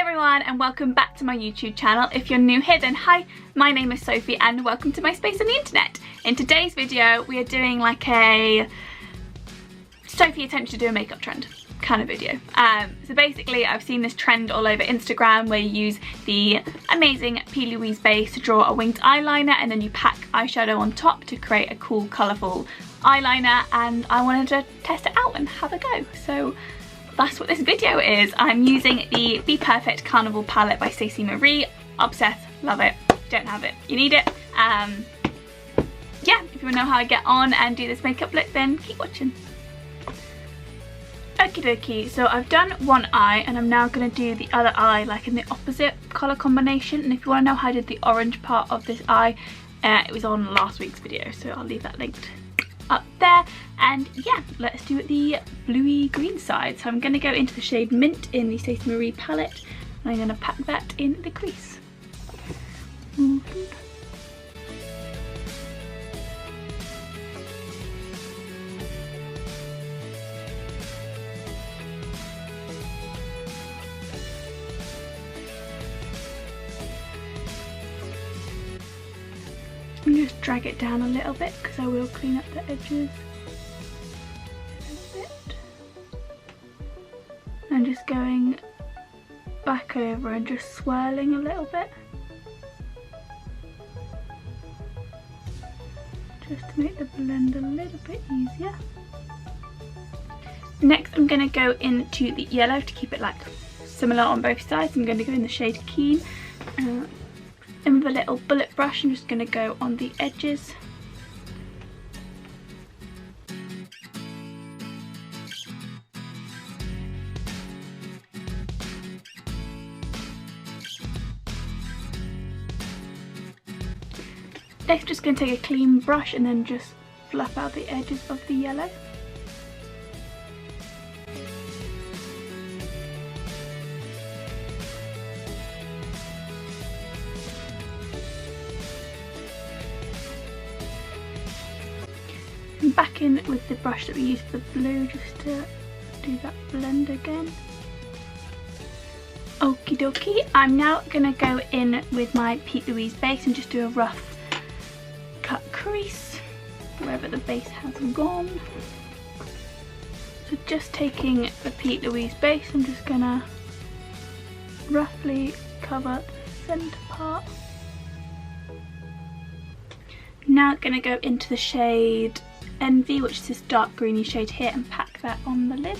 everyone and welcome back to my YouTube channel. If you're new here then hi, my name is Sophie and welcome to my space on the internet. In today's video we are doing like a Sophie attempts to do a makeup trend kind of video. So basically I've seen this trend all over Instagram where you use the amazing P. Louise base to draw a winged eyeliner and then you pack eyeshadow on top to create a cool colourful eyeliner, and I wanted to test it out and have a go. So that's what this video is. I'm using the Be Perfect Carnival palette by Stacey Marie. Obsessed, love it. Don't have it, you need it. Yeah, if you want to know how I get on and do this makeup look, then keep watching. Okie dokie, so I've done one eye and I'm now going to do the other eye like in the opposite colour combination. And if you want to know how I did the orange part of this eye, it was on last week's video, so I'll leave that linked up there. And yeah, let's do the bluey green side. So I'm going to go into the shade Mint in the Stacey Marie palette and I'm going to pack that in the crease. And just drag it down a little bit because I will clean up the edges a bit. And just going back over and just swirling a little bit. Just to make the blend a little bit easier. Next I'm going to go into the yellow to keep it like similar on both sides. I'm going to go in the shade Keen. And with a little bullet brush, I'm just going to go on the edges. Next, I'm just going to take a clean brush and then just fluff out the edges of the yellow. Back in with the brush that we used for the blue just to do that blend again. Okie dokie, I'm now going to go in with my P. Louise base and just do a rough cut crease wherever the base has gone. So just taking the P. Louise base, I'm just going to roughly cover the centre part. Now going to go into the shade Envy, which is this dark greeny shade here, and pack that on the lid.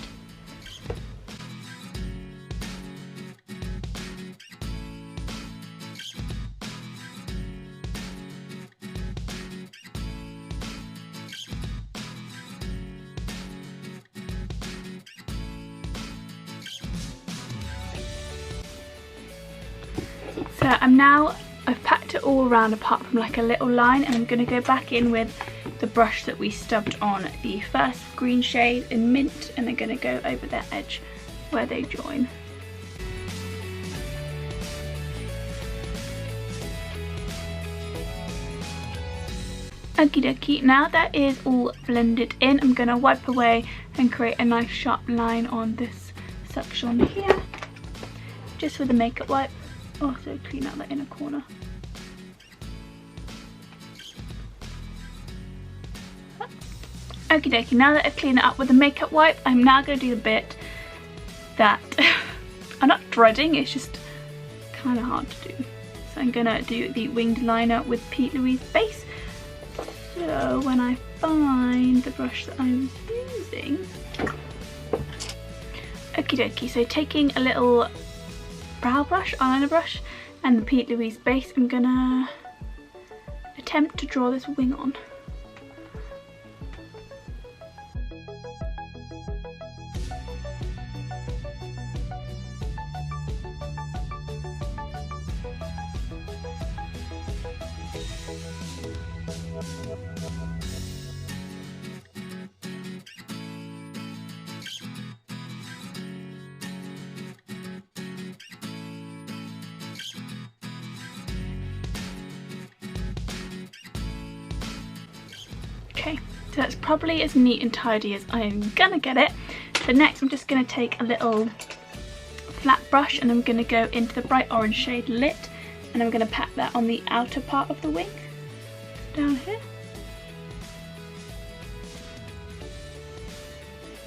So I've packed it all around apart from like a little line, and I'm going to go back in with the brush that we stubbed on the first green shade in Mint, and they're going to go over their edge where they join. Okie dokie, now that is all blended in, I'm going to wipe away and create a nice sharp line on this section here, just with a makeup wipe. Also clean out that inner corner. Okie dokie, now that I've cleaned it up with a makeup wipe, I'm now going to do the bit that I'm not dreading, it's just kind of hard to do. So I'm going to do the winged liner with P. Louise base. So when I find the brush that I'm using, okie dokie, so taking a little brow brush, eyeliner brush, and the P. Louise base, I'm going to attempt to draw this wing on. Okay, so that's probably as neat and tidy as I'm gonna get it. So next I'm just gonna take a little flat brush and I'm going to go into the bright orange shade Lit, and I'm going to pat that on the outer part of the wing, down here.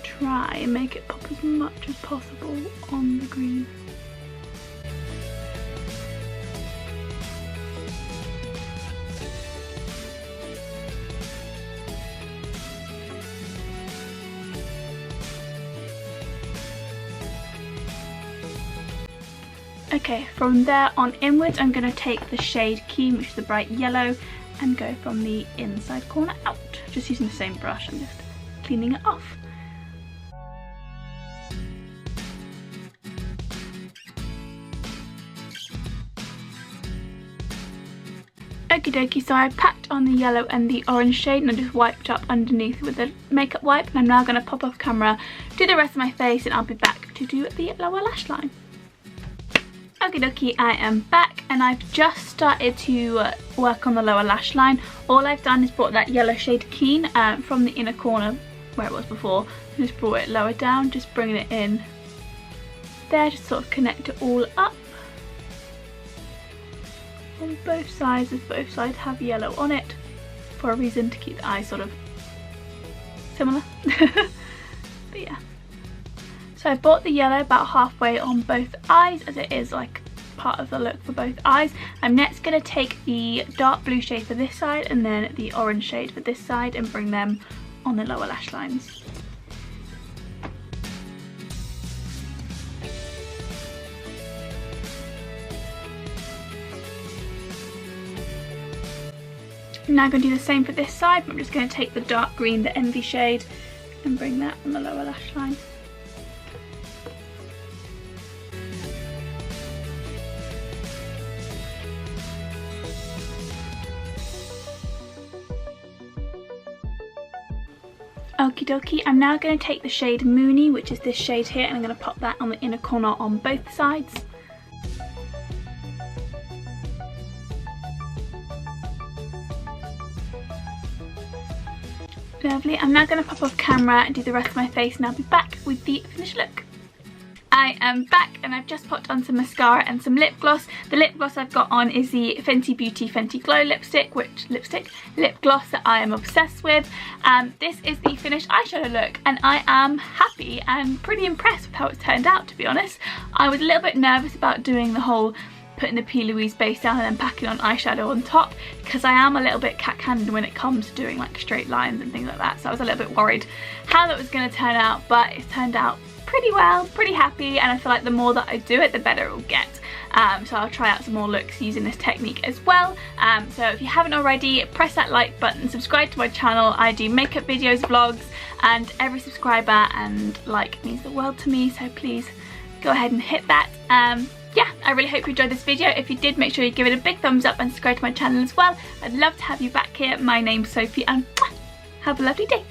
Try and make it pop as much as possible on the green. Okay, from there on inwards I'm going to take the shade Keen, which is the bright yellow, and go from the inside corner out. Just using the same brush, I'm just cleaning it off. Okie dokie, so I packed on the yellow and the orange shade and I just wiped up underneath with a makeup wipe, and I'm now going to pop off camera, do the rest of my face, and I'll be back to do the lower lash line. Okie dokie, I am back and I've just started to work on the lower lash line. All I've done is brought that yellow shade Keen from the inner corner where it was before, and just brought it lower down, just bringing it in there, just sort of connect it all up on both sides, as both sides have yellow on it for a reason, to keep the eyes sort of similar. But yeah. So I bought the yellow about halfway on both eyes, as it is like part of the look for both eyes. I'm next going to take the dark blue shade for this side and then the orange shade for this side and bring them on the lower lash lines. I'm now going to do the same for this side, but I'm just going to take the dark green, the Envy shade, and bring that on the lower lash line. Okie dokie, I'm now going to take the shade Moony, which is this shade here, and I'm going to pop that on the inner corner on both sides. Lovely, I'm now going to pop off camera and do the rest of my face, and I'll be back with the finished look. I am back and I've just popped on some mascara and some lip gloss. The lip gloss I've got on is the Fenty Beauty Fenty Glow lip gloss that I am obsessed with. This is the finished eyeshadow look and I am happy and pretty impressed with how it's turned out, to be honest. I was a little bit nervous about doing the whole putting the P. Louise base down and then packing on eyeshadow on top, because I am a little bit cat-handed when it comes to doing like straight lines and things like that, so I was a little bit worried how that was going to turn out, but it's turned out pretty well, pretty happy, and I feel like the more that I do it, the better it will get. So I'll try out some more looks using this technique as well. So if you haven't already, press that like button, subscribe to my channel. I do makeup videos, vlogs, and every subscriber and like means the world to me, so please go ahead and hit that. Yeah, I really hope you enjoyed this video. If you did, make sure you give it a big thumbs up and subscribe to my channel as well. I'd love to have you back here. My name's Sophie and have a lovely day.